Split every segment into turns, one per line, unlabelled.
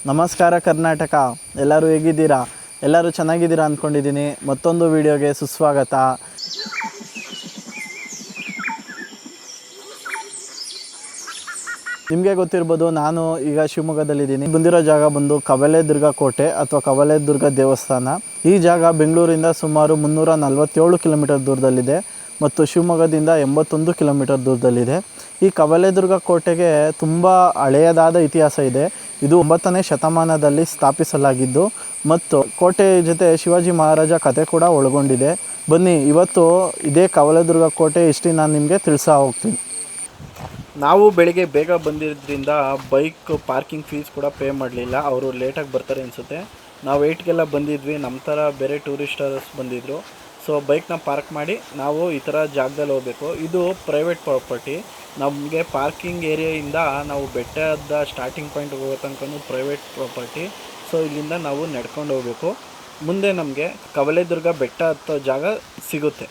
ನಮಸ್ಕಾರ ಕರ್ನಾಟಕ. ಎಲ್ಲರೂ ಹೇಗಿದ್ದೀರಾ? ಎಲ್ಲರೂ ಚೆನ್ನಾಗಿದ್ದೀರಾ ಅಂದ್ಕೊಂಡಿದ್ದೀನಿ. ಮತ್ತೊಂದು ವಿಡಿಯೋಗೆ ಸುಸ್ವಾಗತ. ನಿಮಗೆ ಗೊತ್ತಿರ್ಬೋದು, ನಾನು ಈಗ ಶಿವಮೊಗ್ಗದಲ್ಲಿದ್ದೀನಿ. ಬಂದಿರೋ ಜಾಗ ಬಂದು ಕವಲೇದುರ್ಗ ಕೋಟೆ ಅಥವಾ ಕವಲೇದುರ್ಗ ದೇವಸ್ಥಾನ. ಈ ಜಾಗ ಬೆಂಗಳೂರಿಂದ ಸುಮಾರು 347 ಕಿಲೋಮೀಟರ್ ದೂರದಲ್ಲಿದೆ ಮತ್ತು ಶಿವಮೊಗ್ಗದಿಂದ 81 ಕಿಲೋಮೀಟರ್ ದೂರದಲ್ಲಿದೆ. ಈ ಕವಲೇದುರ್ಗ ಕೋಟೆಗೆ ತುಂಬ ಹಳೆಯದಾದ ಇತಿಹಾಸ ಇದೆ. ಇದು 9ನೇ ಶತಮಾನದಲ್ಲಿ ಸ್ಥಾಪಿಸಲಾಗಿದ್ದು ಮತ್ತು ಕೋಟೆ ಜೊತೆ ಶಿವಾಜಿ ಮಹಾರಾಜ ಕತೆ ಕೂಡ ಒಳಗೊಂಡಿದೆ. ಬನ್ನಿ, ಇವತ್ತು ಇದೇ ಕವಲೇದುರ್ಗ ಕೋಟೆ ಹಿಸ್ಟ್ರಿ ನಾನು ನಿಮಗೆ ತಿಳಿಸ್ತಾ ಹೋಗ್ತೀನಿ. ನಾವು ಬೆಳಿಗ್ಗೆ ಬೇಗ ಬಂದಿರೋದ್ರಿಂದ ಬೈಕ್ ಪಾರ್ಕಿಂಗ್ ಫೀಸ್ ಕೂಡ ಪೇ ಮಾಡಲಿಲ್ಲ. ಅವರು ಲೇಟಾಗಿ ಬರ್ತಾರೆ ಅನಿಸುತ್ತೆ. ನಾವು 8ಗೆಲ್ಲ ಬಂದಿದ್ವಿ. ನಮ್ಮ ಥರ ಬೇರೆ ಟೂರಿಸ್ಟರ್ಸ್ ಬಂದಿದ್ದರು. ಸೊ ಬೈಕ್ನ ಪಾರ್ಕ್ ಮಾಡಿ ನಾವು ಈ ಥರ ಜಾಗದಲ್ಲಿ ಹೋಗಬೇಕು. ಇದು ಪ್ರೈವೇಟ್ ಪ್ರಾಪರ್ಟಿ. ನಮಗೆ ಪಾರ್ಕಿಂಗ್ ಏರಿಯಾಯಿಂದ ನಾವು ಬೆಟ್ಟದ ಸ್ಟಾರ್ಟಿಂಗ್ ಪಾಯಿಂಟ್ ಹೋಗೋ ತನಕ ಪ್ರೈವೇಟ್ ಪ್ರಾಪರ್ಟಿ. ಸೊ ಇಲ್ಲಿಂದ ನಾವು ನಡ್ಕೊಂಡು ಹೋಗಬೇಕು. ಮುಂದೆ ನಮಗೆ ಕವಲೇದುರ್ಗ ಬೆಟ್ಟ ಹತ್ತೋ ಜಾಗ ಸಿಗುತ್ತೆ.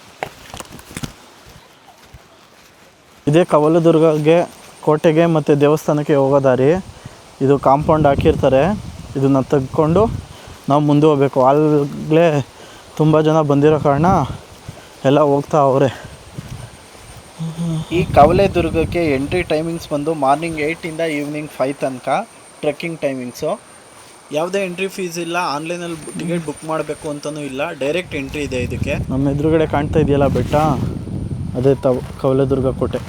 ಇದೇ ಕವಲೇದುರ್ಗಗೆ ಕೋಟೆಗೆ ಮತ್ತು ದೇವಸ್ಥಾನಕ್ಕೆ ಹೋಗೋ ದಾರಿ. ಇದು ಕಾಂಪೌಂಡ್ ಹಾಕಿರ್ತಾರೆ. ಇದನ್ನು ತೆಗೆದುಕೊಂಡು ನಾವು ಮುಂದೆ ಹೋಗಬೇಕು. ಆಗಲೇ ತುಂಬ ಜನ ಬಂದಿರೋ ಕಾರಣ ಎಲ್ಲ ಹೋಗ್ತಾ ಅವರೇ. ಈ ಕವಲೇದುರ್ಗಕ್ಕೆ ಎಂಟ್ರಿ ಟೈಮಿಂಗ್ಸ್ ಬಂದು ಮಾರ್ನಿಂಗ್ 8ಇಂದ ಈವ್ನಿಂಗ್ 5 ತನಕ ಟ್ರೆಕ್ಕಿಂಗ್ ಟೈಮಿಂಗ್ಸು. ಯಾವುದೇ ಎಂಟ್ರಿ ಫೀಸ್ ಇಲ್ಲ. ಆನ್ಲೈನಲ್ಲಿ ಟಿಕೆಟ್ ಬುಕ್ ಮಾಡಬೇಕು ಅಂತಲೂ ಇಲ್ಲ. ಡೈರೆಕ್ಟ್ ಎಂಟ್ರಿ ಇದೆ ಇದಕ್ಕೆ. ನಮ್ಮ ಎದುರುಗಡೆ ಕಾಣ್ತಾ ಇದೆಯಲ್ಲ ಬೆಟ್ಟ, ಅದೇ ಕವಲೇದುರ್ಗ ಕೋಟೆ.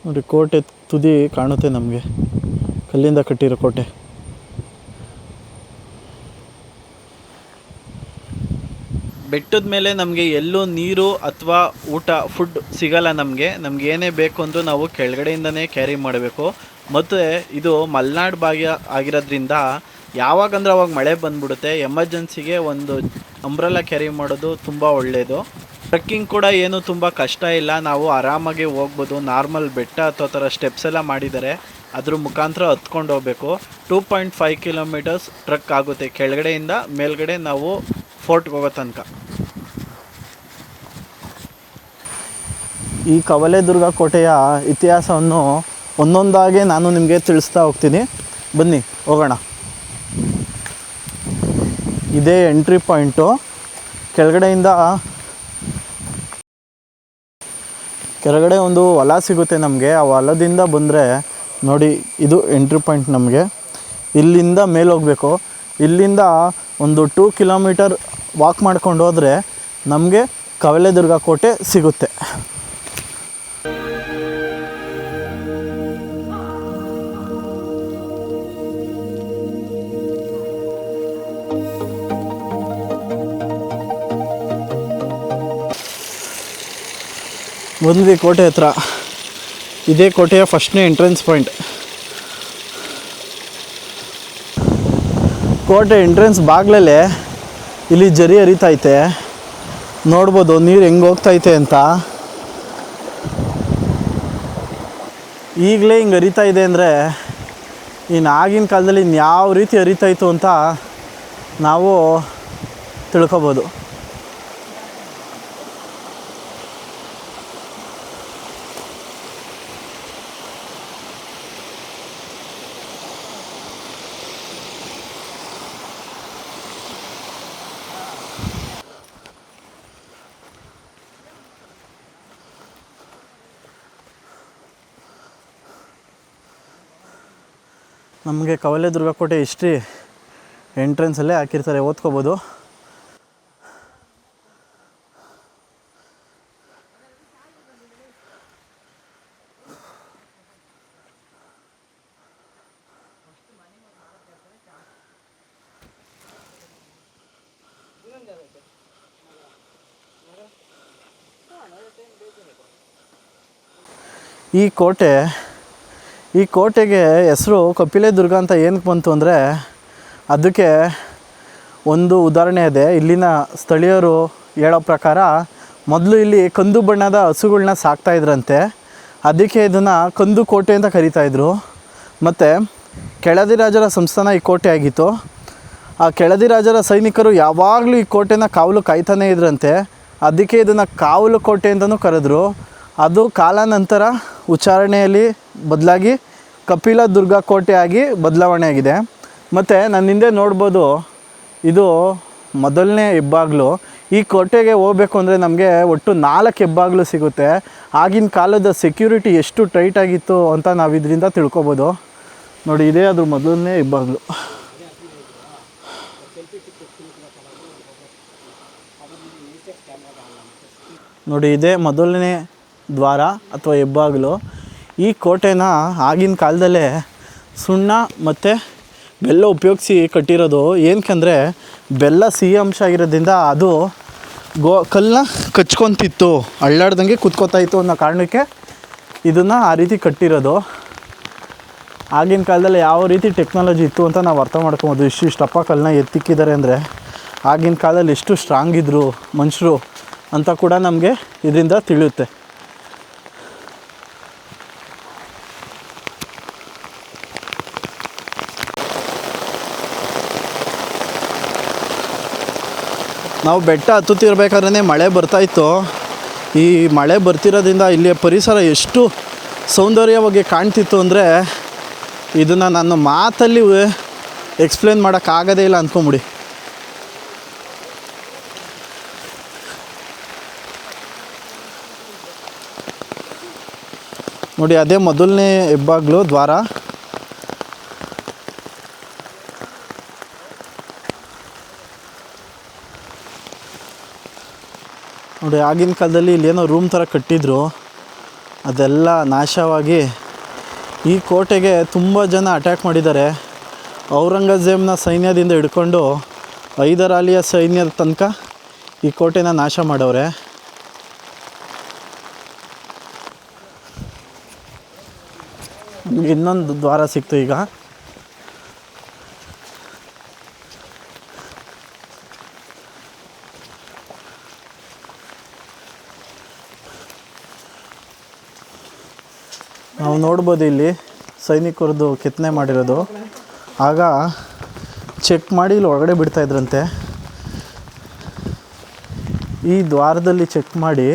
ನೋಡಿ, ಕೋಟೆ ತುದಿ ಕಾಣುತ್ತೆ ನಮಗೆ. ಕಲ್ಲಿಂದ ಕಟ್ಟಿರೋ ಕೋಟೆ. ಬೆಟ್ಟದ ಮೇಲೆ ನಮಗೆ ಎಲ್ಲೂ ನೀರು ಅಥವಾ ಫುಡ್ ಸಿಗಲ್ಲ. ನಮಗೆ ಏನೇ ಬೇಕು ಅಂದರೂ ನಾವು ಕೆಳಗಡೆಯಿಂದನೇ ಕ್ಯಾರಿ ಮಾಡಬೇಕು. ಮತ್ತು ಇದು ಮಲೆನಾಡು ಭಾಗ ಆಗಿರೋದ್ರಿಂದ ಯಾವಾಗಂದ್ರೆ ಅವಾಗ ಮಳೆ ಬಂದ್ಬಿಡುತ್ತೆ. ಎಮರ್ಜೆನ್ಸಿಗೆ ಒಂದು ಅಂಬ್ರೆಲಾ ಕ್ಯಾರಿ ಮಾಡೋದು ತುಂಬ ಒಳ್ಳೆಯದು. ಟ್ರೆಕ್ಕಿಂಗ್ ಕೂಡ ಏನು ತುಂಬ ಕಷ್ಟ ಇಲ್ಲ. ನಾವು ಆರಾಮಾಗಿ ಹೋಗ್ಬೋದು. ನಾರ್ಮಲ್ ಬೆಟ್ಟ ಹತ್ತೋ ಥರ ಸ್ಟೆಪ್ಸ್ ಎಲ್ಲ ಮಾಡಿದ್ದಾರೆ. ಅದ್ರ ಮುಖಾಂತರ ಹತ್ಕೊಂಡು ಹೋಗಬೇಕು. 2.5 ಕಿಲೋಮೀಟರ್ಸ್ ಟ್ರೆಕ್ ಆಗುತ್ತೆ ಕೆಳಗಡೆಯಿಂದ ಮೇಲ್ಗಡೆ ನಾವು ಫೋರ್ಟ್ಗೆ ಹೋಗೋ ತನಕ. ಈ ಕವಲೇದುರ್ಗ ಕೋಟೆಯ ಇತಿಹಾಸವನ್ನು ಒಂದೊಂದಾಗಿ ನಾನು ನಿಮಗೆ ತಿಳಿಸ್ತಾ ಹೋಗ್ತೀನಿ. ಬನ್ನಿ ಹೋಗೋಣ. ಇದೇ ಎಂಟ್ರಿ ಪಾಯಿಂಟು. ಕೆಳಗಡೆ ಒಂದು ಹೊಲ ಸಿಗುತ್ತೆ ನಮಗೆ. ಆ ಹೊಲದಿಂದ ಬಂದರೆ ನೋಡಿ, ಇದು ಎಂಟ್ರಿ ಪಾಯಿಂಟ್. ನಮಗೆ ಇಲ್ಲಿಂದ ಮೇಲೆ ಹೋಗಬೇಕು. ಇಲ್ಲಿಂದ ಒಂದು 2 ಕಿಲೋಮೀಟರ್ ವಾಕ್ ಮಾಡ್ಕೊಂಡು ಹೋದರೆ ನಮಗೆ ಕವಲೇದುರ್ಗ ಕೋಟೆ ಸಿಗುತ್ತೆ. ಬಂದ್ವಿ ಕೋಟೆ ಹತ್ರ. ಇದೇ ಕೋಟೆಯ ಫಸ್ಟ್ನೇ ಎಂಟ್ರೆನ್ಸ್ ಪಾಯಿಂಟ್. ಕೋಟೆ ಎಂಟ್ರೆನ್ಸ್ ಬಾಗ್ಲಲ್ಲೇ ಇಲ್ಲಿ ಜರಿ ಹರಿತೈತೆ. ನೋಡ್ಬೋದು ನೀರು ಹೆಂಗೆ ಹೋಗ್ತೈತೆ ಅಂತ. ಈಗಲೇ ಹಿಂಗೆ ಹರಿತಾ ಇದೆ ಅಂದರೆ ಇನ್ನು ಆಗಿನ ಕಾಲದಲ್ಲಿ ಇನ್ಯಾವ ರೀತಿ ಹರಿತಾಯಿತ್ತು ಅಂತ ನಾವು ತಿಳ್ಕೊಬೋದು. ನಮಗೆ ಕವಲೇದುರ್ಗ ಕೋಟೆ ಹಿಸ್ಟ್ರಿ ಎಂಟ್ರೆನ್ಸಲ್ಲೇ ಹಾಕಿರ್ತಾರೆ, ಓದ್ಕೋಬೋದು. ಈ ಕೋಟೆಗೆ ಹೆಸರು ಕಪಿಲೇದುರ್ಗ ಅಂತ ಏನಕ್ಕೆ ಬಂತು ಅಂದರೆ, ಅದಕ್ಕೆ ಒಂದು ಉದಾಹರಣೆ ಇದೆ. ಇಲ್ಲಿನ ಸ್ಥಳೀಯರು ಹೇಳೋ ಪ್ರಕಾರ ಮೊದಲು ಇಲ್ಲಿ ಕಂದು ಬಣ್ಣದ ಹಸುಗಳ್ನ ಸಾಕ್ತಾಯಿದ್ರಂತೆ. ಅದಕ್ಕೆ ಇದನ್ನು ಕಂದು ಕೋಟೆ ಅಂತ ಕರೀತಾಯಿದ್ರು. ಮತ್ತು ಕೆಳದಿ ರಾಜರ ಸಂಸ್ಥಾನ ಈ ಕೋಟೆ ಆಗಿತ್ತು. ಆ ಕೆಳದಿ ರಾಜರ ಸೈನಿಕರು ಯಾವಾಗಲೂ ಈ ಕೋಟೆನ ಕಾವಲು ಕಾಯ್ತಾನೇ ಇದ್ರಂತೆ. ಅದಕ್ಕೆ ಇದನ್ನು ಕಾವಲು ಕೋಟೆ ಅಂತಲೂ ಕರೆದ್ರು. ಅದು ಕಾಲಾನಂತರ ಉಚ್ಚಾರಣೆಯಲ್ಲಿ ಬದಲಾಗಿ ಕಪಿಲ ದುರ್ಗ ಕೋಟೆ ಆಗಿ ಬದಲಾವಣೆ ಆಗಿದೆ. ಮತ್ತು ನನ್ನ ಹಿಂದೆ ನೋಡ್ಬೋದು, ಇದು ಮೊದಲನೇ ಹೆಬ್ಬಾಗಿಲು. ಈ ಕೋಟೆಗೆ ಹೋಗಬೇಕು ಅಂದರೆ ನಮಗೆ ಒಟ್ಟು 4 ಹೆಬ್ಬಾಗಿಲು ಸಿಗುತ್ತೆ. ಆಗಿನ ಕಾಲದ ಸೆಕ್ಯೂರಿಟಿ ಎಷ್ಟು ಟೈಟಾಗಿತ್ತು ಅಂತ ನಾವು ಇದರಿಂದ ತಿಳ್ಕೊಬೋದು. ನೋಡಿ, ಇದೇ ಅದ್ರ ಮೊದಲನೇ ಹೆಬ್ಬಾಗಿಲು. ನೋಡಿ, ಇದೇ ಮೊದಲನೇ ದ್ವಾರ ಅಥವಾ ಹೆಬ್ಬಾಗಿಲು. ಈ ಕೋಟೆನ ಆಗಿನ ಕಾಲದಲ್ಲೇ ಸುಣ್ಣ ಮತ್ತು ಬೆಲ್ಲ ಉಪಯೋಗಿಸಿ ಕಟ್ಟಿರೋದು. ಏನಕ್ಕಂದರೆ ಬೆಲ್ಲ ಸಿಹಿ ಅಂಶ ಆಗಿರೋದ್ರಿಂದ ಅದು ಕಲ್ಲನ್ನ ಕಚ್ಕೊತಿತ್ತು, ಅಳ್ಳಾಡ್ದಂಗೆ ಕುತ್ಕೋತಾಯಿತ್ತು ಅನ್ನೋ ಕಾರಣಕ್ಕೆ ಇದನ್ನು ಆ ರೀತಿ ಕಟ್ಟಿರೋದು. ಆಗಿನ ಕಾಲದಲ್ಲಿ ಯಾವ ರೀತಿ ಟೆಕ್ನಾಲಜಿ ಇತ್ತು ಅಂತ ನಾವು ಅರ್ಥ ಮಾಡ್ಕೊಬೋದು. ಇಷ್ಟಪ್ಪ ಕಲ್ಲನ್ನ ಎತ್ತಿಕ್ಕಿದ್ದಾರೆ ಅಂದರೆ ಆಗಿನ ಕಾಲದಲ್ಲಿ ಎಷ್ಟು ಸ್ಟ್ರಾಂಗ್ ಇದ್ದರು ಮನುಷ್ಯರು ಅಂತ ಕೂಡ ನಮಗೆ ಇದರಿಂದ ತಿಳಿಯುತ್ತೆ. ನಾವು ಬೆಟ್ಟ ಹತ್ತುತ್ತಿರ್ಬೇಕಾದ್ರೆ ಮಳೆ ಬರ್ತಾಯಿತ್ತು. ಈ ಮಳೆ ಬರ್ತಿರೋದ್ರಿಂದ ಇಲ್ಲಿಯ ಪರಿಸರ ಎಷ್ಟು ಸೌಂದರ್ಯವಾಗಿ ಕಾಣ್ತಿತ್ತು ಅಂದರೆ ಇದನ್ನು ನಾನು ಮಾತಲ್ಲಿ ಎಕ್ಸ್ಪ್ಲೇನ್ ಮಾಡೋಕ್ಕಾಗೋದೇ ಇಲ್ಲ ಅಂದ್ಕೊಂಬಿಡಿ. ನೋಡಿ, ಅದೇ ಮೊದಲನೇ ಹೆಬ್ಬಾಗಿಲು ದ್ವಾರ. ನೋಡಿ, ಆಗಿನ ಕಾಲದಲ್ಲಿ ಇಲ್ಲೇನೋ ರೂಮ್ ಥರ ಕಟ್ಟಿದ್ರು, ಅದೆಲ್ಲ ನಾಶವಾಗಿ ಈ ಕೋಟೆಗೆ ತುಂಬ ಜನ ಅಟ್ಯಾಕ್ ಮಾಡಿದ್ದಾರೆ. ಔರಂಗಜೇಬನ ಸೈನ್ಯದಿಂದ ಹಿಡ್ಕೊಂಡು ಹೈದರ್ ಅಲಿಯ ಸೈನ್ಯದ ತನಕ ಈ ಕೋಟೆನ ನಾಶ ಮಾಡವ್ರೆ. ಇನ್ನೊಂದು ದ್ವಾರ ಸಿಕ್ತು ಈಗ. ನಾವು ನೋಡ್ಬೋದು ಇಲ್ಲಿ ಸೈನಿಕರದ್ದು ಕೆತ್ತನೆ ಮಾಡಿರೋದು. ಆಗ ಚೆಕ್ ಮಾಡಿ ಇಲ್ಲಿ ಒಳಗಡೆ ಬಿಡ್ತಾಯಿದ್ರಂತೆ. ಈ ದ್ವಾರದಲ್ಲಿ ಚೆಕ್ ಮಾಡಿ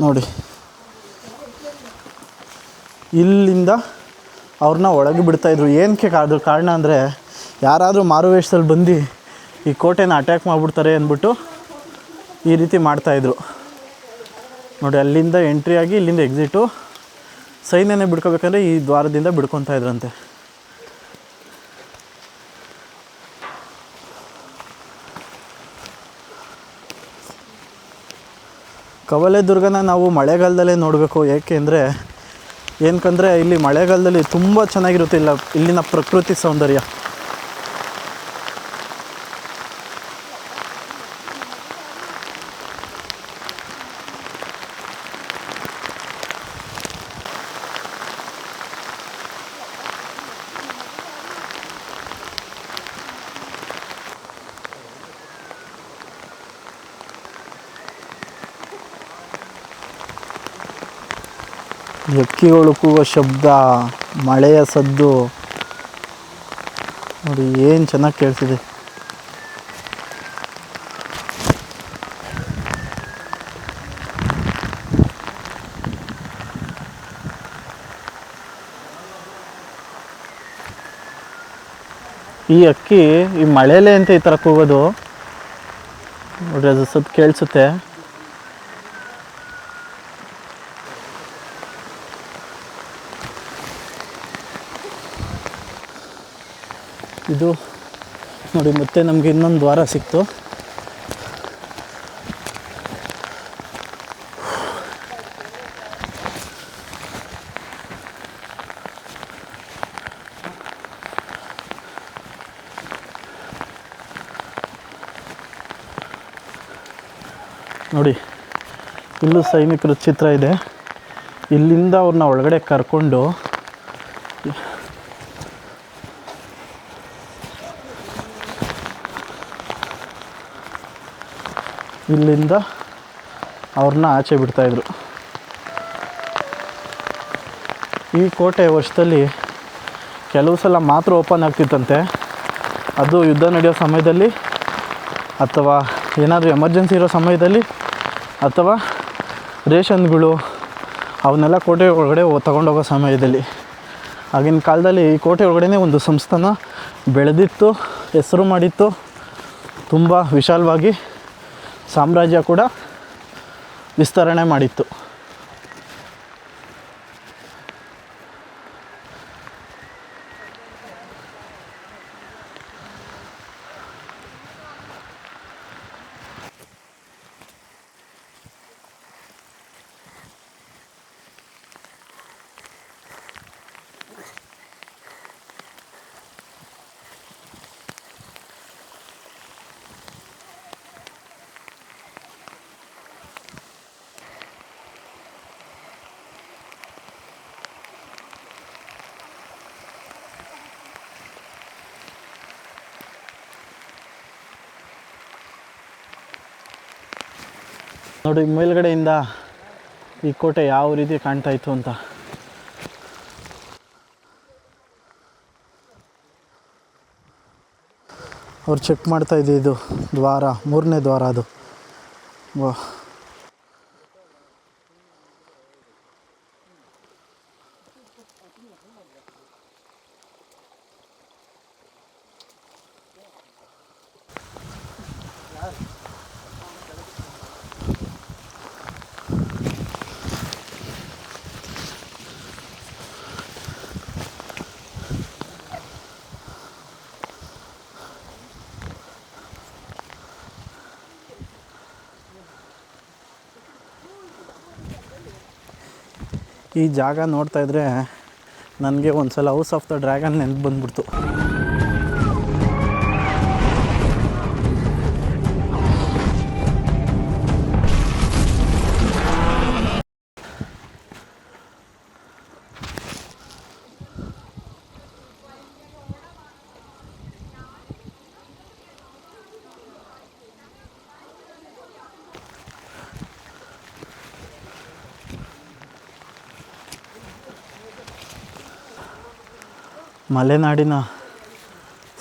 ನೋಡಿ, ಇಲ್ಲಿಂದ ಅವ್ರನ್ನ ಒಳಗೆ ಬಿಡ್ತಾಯಿದ್ರು. ಏನಕ್ಕೆ ಅದ್ರ ಕಾರಣ ಅಂದರೆ ಯಾರಾದರೂ ಮಾರುವೇಷದಲ್ಲಿ ಬಂದು ಈ ಕೋಟೆನ ಅಟ್ಯಾಕ್ ಮಾಡಿಬಿಡ್ತಾರೆ ಅಂದ್ಬಿಟ್ಟು ಈ ರೀತಿ ಮಾಡ್ತಾಯಿದ್ರು. ನೋಡಿ, ಅಲ್ಲಿಂದ ಎಂಟ್ರಿ ಆಗಿ ಇಲ್ಲಿಂದ ಎಕ್ಸಿಟು. ಸೈನ್ಯನೇ ಬಿಡ್ಕೋಬೇಕಂದ್ರೆ ಈ ದ್ವಾರದಿಂದ ಬಿಡ್ಕೊತಾ ಇದ್ರಂತೆ. ಕವಲೇದುರ್ಗನ ನಾವು ಮಳೆಗಾಲದಲ್ಲೇ ನೋಡಬೇಕು. ಏಕೆಂದರೆ ಇಲ್ಲಿ ಮಳೆಗಾಲದಲ್ಲಿ ತುಂಬ ಚೆನ್ನಾಗಿರುತ್ತೆ ಇಲ್ಲಿನ ಪ್ರಕೃತಿ ಸೌಂದರ್ಯ. ಹಕ್ಕಿಗಳು ಕೂಗೋ ಶಬ್ದ, ಮಳೆಯ ಸದ್ದು ನೋಡಿ ಏನು ಚೆನ್ನಾಗಿ ಕೇಳಿಸಿದೆ. ಈ ಹಕ್ಕಿ ಈ ಮಳೆಯಲ್ಲೇ ಅಂತ ಈ ಥರ ಕೂಗೋದು ನೋಡ್ರಿ, ಅದು ಸದ್ದು ಕೇಳಿಸುತ್ತೆ. ಇದು ನೋಡಿ, ಮತ್ತೆ ನಮಗೆ ಇನ್ನೊಂದು ದ್ವಾರ ಸಿಕ್ತು. ನೋಡಿ, ಇಲ್ಲೂ ಸೈನಿಕರ ಚಿತ್ರ ಇದೆ. ಇಲ್ಲಿಂದ ಅವ್ರನ್ನ ಒಳಗಡೆ ಕರ್ಕೊಂಡು ಇಲ್ಲಿಂದ ಅವ್ರನ್ನ ಆಚೆ ಬಿಡ್ತಾಯಿದ್ರು. ಈ ಕೋಟೆ ವರ್ಷದಲ್ಲಿ ಕೆಲವು ಸಲ ಮಾತ್ರ ಓಪನ್ ಆಗ್ತಿತ್ತಂತೆ. ಅದು ಯುದ್ಧ ನಡೆಯೋ ಸಮಯದಲ್ಲಿ, ಅಥವಾ ಏನಾದರೂ ಎಮರ್ಜೆನ್ಸಿ ಇರೋ ಸಮಯದಲ್ಲಿ, ಅಥವಾ ರೇಷನ್ಗಳು ಅವನ್ನೆಲ್ಲ ಕೋಟೆ ಒಳಗಡೆ ತಗೊಂಡೋಗೋ ಸಮಯದಲ್ಲಿ. ಆಗಿನ ಕಾಲದಲ್ಲಿ ಈ ಕೋಟೆ ಒಳಗಡೆ ಒಂದು ಸಂಸ್ಥಾನ ಬೆಳೆದಿತ್ತು, ಹೆಸರು ಮಾಡಿತ್ತು, ತುಂಬ ವಿಶಾಲವಾಗಿ ಸಾಮ್ರಾಜ್ಯ ಕೂಡ ವಿಸ್ತರಣೆ ಮಾಡಿತ್ತು. ನೋಡಿ ಮೇಲ್ಗಡೆಯಿಂದ ಈ ಕೋಟೆ ಯಾವ ರೀತಿ ಕಾಣ್ತಾ ಇತ್ತು ಅಂತ. ಅವ್ರು ಚೆಕ್ ಮಾಡ್ತಾ ಇದು ದ್ವಾರ, 3ನೇ ದ್ವಾರ ಅದು. ವಾ, ಈ ಜಾಗ ನೋಡ್ತಾ ಇದ್ರೆ ನನಗೆ ಒಂದು ಸಲ ಹೌಸ್ ಆಫ್ ದ ಡ್ರ್ಯಾಗನ್ ನೆನಪು ಬಂದ್ಬಿಡ್ತು. ಮಲೆನಾಡಿನ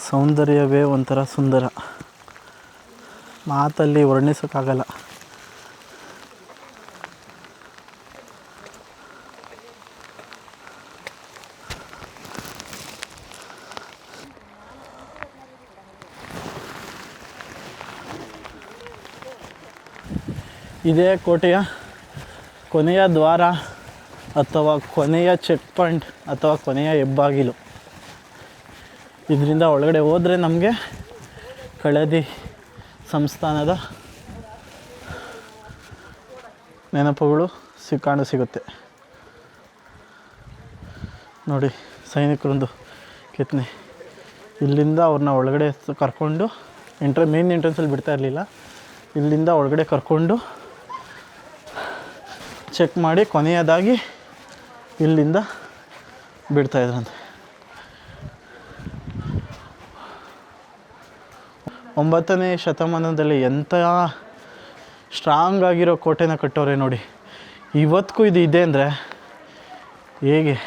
ಸೌಂದರ್ಯವೇ ಒಂಥರ ಸುಂದರ, ಮಾತಲ್ಲಿ ವರ್ಣಿಸೋಕ್ಕಾಗಲ್ಲ. ಇದೇ ಕೋಟೆಯ ಕೊನೆಯ ದ್ವಾರ ಅಥವಾ ಕೊನೆಯ ಚೆಕ್ ಪಾಯಿಂಟ್ ಅಥವಾ ಕೊನೆಯ ಹೆಬ್ಬಾಗಿಲು. ಇದರಿಂದ ಒಳಗಡೆ ಹೋದರೆ ನಮಗೆ ಕಳದಿ ಸಂಸ್ಥಾನದ ನೆನಪುಗಳು ಸಿಗುತ್ತೆ. ನೋಡಿ ಸೈನಿಕರೊಂದು ಕೆತ್ತನೆ. ಇಲ್ಲಿಂದ ಅವ್ರನ್ನ ಒಳಗಡೆ ಕರ್ಕೊಂಡು ಮೇನ್ ಎಂಟ್ರೆನ್ಸಲ್ಲಿ ಬಿಡ್ತಾ ಇರಲಿಲ್ಲ. ಇಲ್ಲಿಂದ ಒಳಗಡೆ ಕರ್ಕೊಂಡು ಚೆಕ್ ಮಾಡಿ ಕೊನೆಯದಾಗಿ ಇಲ್ಲಿಂದ ಬಿಡ್ತಾಯಿದ್ರಂತೆ. 9ನೇ ಶತಮಾನದಲ್ಲಿ ಎಂಥ ಸ್ಟ್ರಾಂಗ್ ಆಗಿರೋ ಕೋಟೆನ ಕಟ್ಟೋರೆ ನೋಡಿ. ಇವತ್ತಿಗೂ ಇದು ಇದೆ ಅಂದರೆ ಹೇಗೆ?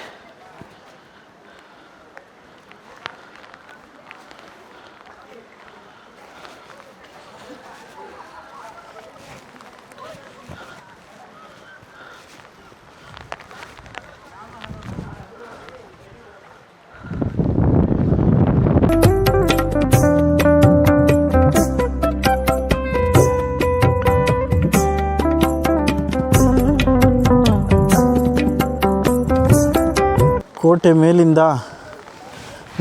ಕೋಟೆ ಮೇಲಿಂದ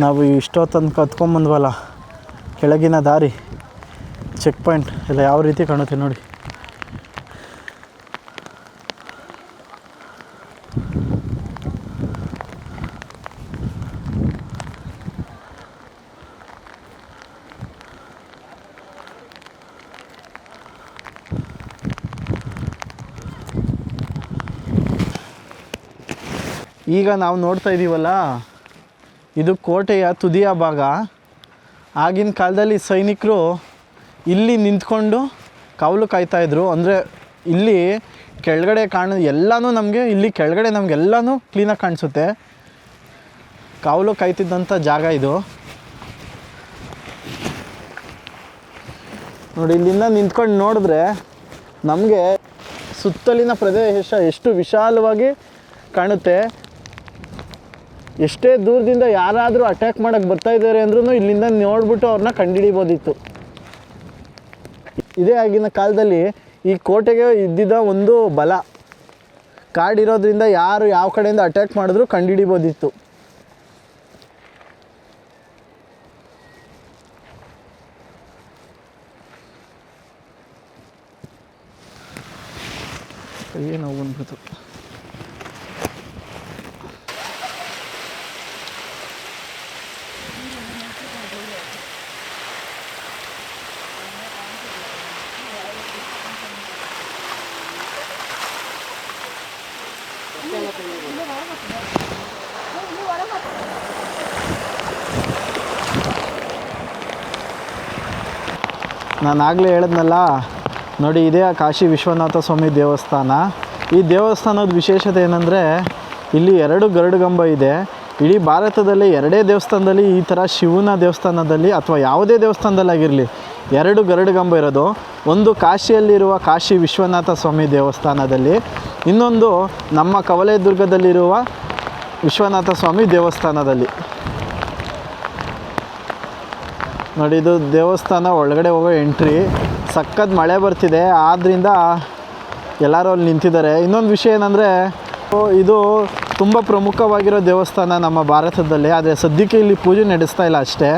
ನಾವು ಇಷ್ಟೊತ್ತಂದು ಕತ್ಕೊಂಬಂದ್ವಲ್ಲ, ಕೆಳಗಿನ ದಾರಿ, ಚೆಕ್ ಪಾಯಿಂಟ್ ಎಲ್ಲ ಯಾವ ರೀತಿ ಕಾಣುತ್ತೆ ನೋಡಿ. ಈಗ ನಾವು ನೋಡ್ತಾ ಇದ್ದೀವಲ್ಲ, ಇದು ಕೋಟೆಯ ತುದಿಯ ಭಾಗ. ಆಗಿನ ಕಾಲದಲ್ಲಿ ಸೈನಿಕರು ಇಲ್ಲಿ ನಿಂತ್ಕೊಂಡು ಕಾವಲು ಕಾಯ್ತಾಯಿದ್ರು. ಅಂದರೆ ಇಲ್ಲಿ ಕೆಳಗಡೆ ಎಲ್ಲನೂ ನಮಗೆ ಇಲ್ಲಿ ಕೆಳಗಡೆ ನಮಗೆಲ್ಲನೂ ಕ್ಲೀನಾಗಿ ಕಾಣಿಸುತ್ತೆ. ಕಾವಲು ಕಾಯ್ತಿದ್ದಂಥ ಜಾಗ ಇದು ನೋಡಿ. ಇಲ್ಲಿಂದ ನಿಂತ್ಕೊಂಡು ನೋಡಿದ್ರೆ ನಮಗೆ ಸುತ್ತಲಿನ ಪ್ರದೇಶ ಎಷ್ಟು ವಿಶಾಲವಾಗಿ ಕಾಣುತ್ತೆ. ಎಷ್ಟೇ ದೂರದಿಂದ ಯಾರಾದರೂ ಅಟ್ಯಾಕ್ ಮಾಡೋಕ್ಕೆ ಬರ್ತಾಯಿದ್ದಾರೆ ಅಂದ್ರೂ ಇಲ್ಲಿಂದ ನೋಡಿಬಿಟ್ಟು ಅವ್ರನ್ನ ಕಂಡುಹಿಡಿಬೋದಿತ್ತು. ಇದೇ ಆಗಿನ ಕಾಲದಲ್ಲಿ ಈ ಕೋಟೆಗೆ ಇದ್ದಿದ್ದ ಒಂದು ಬಲ. ಕಾಡಿರೋದ್ರಿಂದ ಯಾರು ಯಾವ ಕಡೆಯಿಂದ ಅಟ್ಯಾಕ್ ಮಾಡಿದ್ರು ಕಂಡುಹಿಡಿಬೋದಿತ್ತು. ಕೈಯೇ ನೋವು ಬಂದ್ಬಿಡ್ತು. ನಾನು ಆಗಲೇ ಹೇಳಿದ್ನಲ್ಲ ನೋಡಿ, ಇದೇ ಕಾಶಿ ವಿಶ್ವನಾಥ ಸ್ವಾಮಿ ದೇವಸ್ಥಾನ. ಈ ದೇವಸ್ಥಾನದ ವಿಶೇಷತೆ ಏನಂದರೆ ಇಲ್ಲಿ 2 ಗರುಡಗಂಬ ಇದೆ. ಇಡೀ ಭಾರತದಲ್ಲಿ 2 ದೇವಸ್ಥಾನದಲ್ಲಿ ಈ ಥರ ಶಿವನ ದೇವಸ್ಥಾನದಲ್ಲಿ ಅಥವಾ ಯಾವುದೇ ದೇವಸ್ಥಾನದಲ್ಲಾಗಿರಲಿ 2 ಗರುಡಗಂಬ ಇರೋದು. ಒಂದು ಕಾಶಿಯಲ್ಲಿರುವ ಕಾಶಿ ವಿಶ್ವನಾಥ ಸ್ವಾಮಿ ದೇವಸ್ಥಾನದಲ್ಲಿ, ಇನ್ನೊಂದು ನಮ್ಮ ಕವಲೇದುರ್ಗದಲ್ಲಿರುವ ವಿಶ್ವನಾಥ ಸ್ವಾಮಿ ದೇವಸ್ಥಾನದಲ್ಲಿ. ನೋಡಿ, ಇದು ದೇವಸ್ಥಾನ ಒಳಗಡೆ ಹೋಗೋ ಎಂಟ್ರಿ. ಸಖತ್ ಮಳೆ ಬರ್ತಿದೆ, ಆದ್ದರಿಂದ ಎಲ್ಲರೂ ಅಲ್ಲಿ ನಿಂತಿದ್ದಾರೆ. ಇನ್ನೊಂದು ವಿಷಯ ಏನಂದರೆ ಇದು ತುಂಬ ಪ್ರಮುಖವಾಗಿರೋ ದೇವಸ್ಥಾನ ನಮ್ಮ ಭಾರತದಲ್ಲಿ. ಆದರೆ ಸದ್ಯಕ್ಕೆ ಇಲ್ಲಿ ಪೂಜೆ ನಡೆಸ್ತಾ ಇಲ್ಲ ಅಷ್ಟೇ.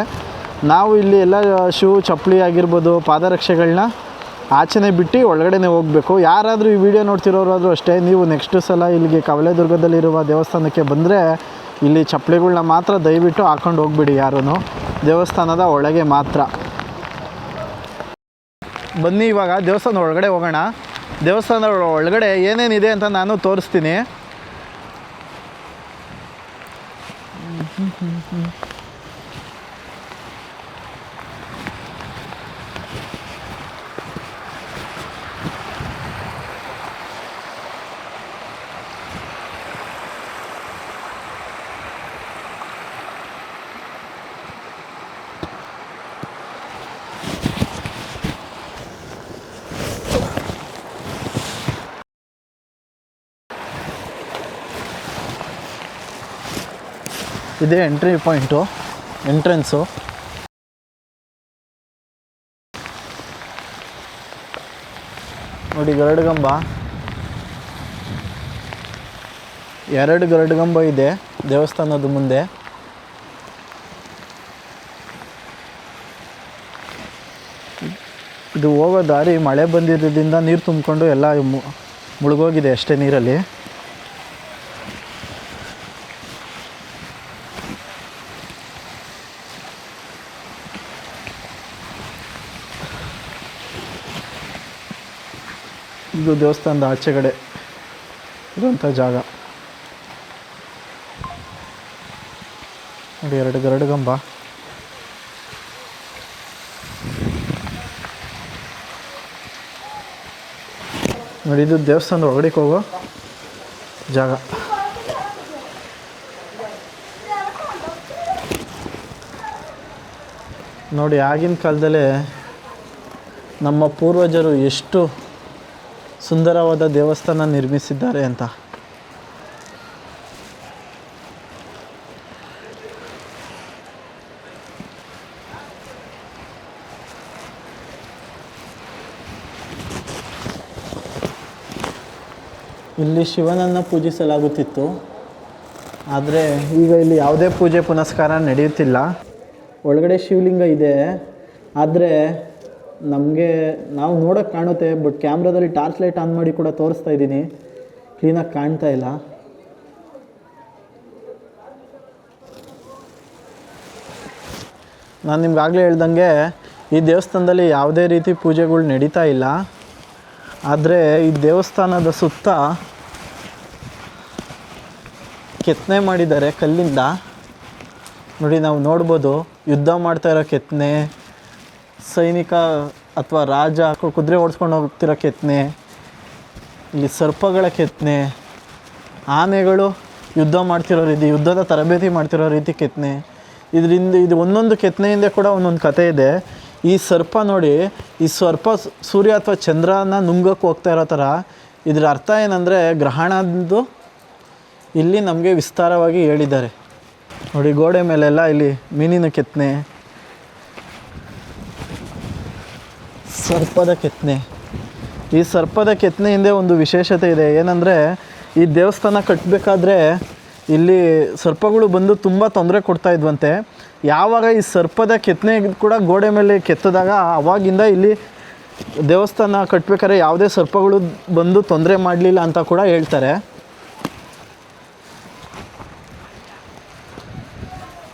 ನಾವು ಇಲ್ಲಿ ಎಲ್ಲ ಶೂ ಚಪ್ಪಲಿ ಆಗಿರ್ಬೋದು, ಪಾದರಕ್ಷೆಗಳನ್ನ ಆಚೆನೇ ಬಿಟ್ಟು ಒಳಗಡೆನೇ ಹೋಗಬೇಕು. ಯಾರಾದರೂ ಈ ವಿಡಿಯೋ ನೋಡ್ತಿರೋರಾದರೂ ಅಷ್ಟೇ, ನೀವು ನೆಕ್ಸ್ಟ್ ಸಲ ಇಲ್ಲಿಗೆ ಕವಲೇದುರ್ಗದಲ್ಲಿರುವ ದೇವಸ್ಥಾನಕ್ಕೆ ಬಂದರೆ ಇಲ್ಲಿ ಚಪ್ಪಲಿಗಳನ್ನ ಮಾತ್ರ ದಯವಿಟ್ಟು ಹಾಕ್ಕೊಂಡು ಹೋಗ್ಬಿಡಿ ಯಾರೂ, ದೇವಸ್ಥಾನದ ಒಳಗೆ ಮಾತ್ರ. ಬನ್ನಿ ಇವಾಗ ದೇವಸ್ಥಾನದ ಒಳಗಡೆ ಹೋಗೋಣ. ದೇವಸ್ಥಾನದ ಒಳಗಡೆ ಏನೇನಿದೆ ಅಂತ ನಾನು ತೋರಿಸ್ತೀನಿ. ಇದೇ ಎಂಟ್ರಿ ಪಾಯಿಂಟು, ಎಂಟ್ರೆನ್ಸು. ನೋಡಿ, ಗರುಡಗಂಬ 2 ಗರುಡಗಂಬ ಇದೆ ದೇವಸ್ಥಾನದ ಮುಂದೆ. ಇದು ಹೋಗೋ ದಾರಿ ಮಳೆ ಬಂದಿದ್ದರಿಂದ ನೀರು ತುಂಬಿಕೊಂಡು ಎಲ್ಲ ಮುಳುಗೋಗಿದೆ ಅಷ್ಟೇ ನೀರಲ್ಲಿ. ಇದು ದೇವಸ್ಥಾನದ ಆಚೆಗಡೆ ಇರುವಂಥ ಜಾಗ. ನೋಡಿ, 2 ಗರುಡಗಂಬ. ನೋಡಿ, ಇದು ದೇವಸ್ಥಾನದ ಒಳಗಡೆ ಹೋಗೋ ಜಾಗ. ನೋಡಿ, ಆಗಿನ ಕಾಲದಲ್ಲೇ ನಮ್ಮ ಪೂರ್ವಜರು ಎಷ್ಟು ಸುಂದರವಾದ ದೇವಸ್ಥಾನ ನಿರ್ಮಿಸಿದ್ದಾರೆ ಅಂತ. ಇಲ್ಲಿ ಶಿವನನ್ನು ಪೂಜಿಸಲಾಗುತ್ತಿತ್ತು. ಆದರೆ ಈಗ ಇಲ್ಲಿ ಯಾವುದೇ ಪೂಜೆ ಪುನಸ್ಕಾರ ನಡೆಯುತ್ತಿಲ್ಲ. ಒಳಗಡೆ ಶಿವಲಿಂಗ ಇದೆ, ಆದರೆ ನಾವು ನೋಡೋಕ್ಕೆ ಕಾಣುತ್ತೆ, ಬಟ್ ಕ್ಯಾಮ್ರಾದಲ್ಲಿ ಟಾರ್ಚ್ ಲೈಟ್ ಆನ್ ಮಾಡಿ ಕೂಡ ತೋರಿಸ್ತಾ ಇದ್ದೀನಿ, ಕ್ಲೀನಾಗಿ ಕಾಣ್ತಾ ಇಲ್ಲ. ನಾನು ನಿಮ್ಗಾಗಲೇ ಹೇಳ್ದಂಗೆ ಈ ದೇವಸ್ಥಾನದಲ್ಲಿ ಯಾವುದೇ ರೀತಿ ಪೂಜೆಗಳು ನಡೀತಾ ಇಲ್ಲ. ಆದರೆ ಈ ದೇವಸ್ಥಾನದ ಸುತ್ತ ಕೆತ್ತನೆ ಮಾಡಿದ್ದಾರೆ ಕಲ್ಲಿಂದ. ನೋಡಿ ನಾವು ನೋಡ್ಬೋದು, ಯುದ್ಧ ಮಾಡ್ತಾ ಇರೋ ಕೆತ್ತನೆ, ಸೈನಿಕ ಅಥವಾ ರಾಜ ಕುದುರೆ ಓಡಿಸ್ಕೊಂಡು ಹೋಗ್ತಿರೋ ಕೆತ್ತನೆ, ಇಲ್ಲಿ ಸರ್ಪಗಳ ಕೆತ್ತನೆ, ಆನೆಗಳು ಯುದ್ಧ ಮಾಡ್ತಿರೋ ರೀತಿ, ಯುದ್ಧದ ತರಬೇತಿ ಮಾಡ್ತಿರೋ ರೀತಿ ಕೆತ್ತನೆ. ಇದು ಒಂದೊಂದು ಕೆತ್ತನೆಯಿಂದ ಕೂಡ ಒಂದೊಂದು ಕಥೆ ಇದೆ. ಈ ಸರ್ಪ ನೋಡಿ, ಈ ಸರ್ಪ ಸೂರ್ಯ ಅಥವಾ ಚಂದ್ರನ ನುಂಗಕ್ಕೆ ಹೋಗ್ತಾ ಇರೋ ಥರ. ಇದರ ಅರ್ಥ ಏನಂದರೆ ಗ್ರಹಣದ್ದು ಇಲ್ಲಿ ನಮಗೆ ವಿಸ್ತಾರವಾಗಿ ಹೇಳಿದ್ದಾರೆ. ನೋಡಿ ಗೋಡೆ ಮೇಲೆಲ್ಲ ಇಲ್ಲಿ ಮೀನಿನ ಕೆತ್ತನೆ, ಸರ್ಪದ ಕೆತ್ತನೆ. ಈ ಸರ್ಪದ ಕೆತ್ತನೆ ಹಿಂದೆ ಒಂದು ವಿಶೇಷತೆ ಇದೆ. ಏನಂದರೆ ಈ ದೇವಸ್ಥಾನ ಕಟ್ಟಬೇಕಾದ್ರೆ ಇಲ್ಲಿ ಸರ್ಪಗಳು ಬಂದು ತುಂಬ ತೊಂದರೆ ಕೊಡ್ತಾ ಇದ್ವಂತೆ. ಯಾವಾಗ ಈ ಸರ್ಪದ ಕೆತ್ತನೆ ಕೂಡ ಗೋಡೆ ಮೇಲೆ ಕೆತ್ತಿದಾಗ ಅವಾಗಿಂದ ಇಲ್ಲಿ ದೇವಸ್ಥಾನ ಕಟ್ಟಬೇಕಾದ್ರೆ ಯಾವುದೇ ಸರ್ಪಗಳು ಬಂದು ತೊಂದರೆ ಮಾಡಲಿಲ್ಲ ಅಂತ ಕೂಡ ಹೇಳ್ತಾರೆ.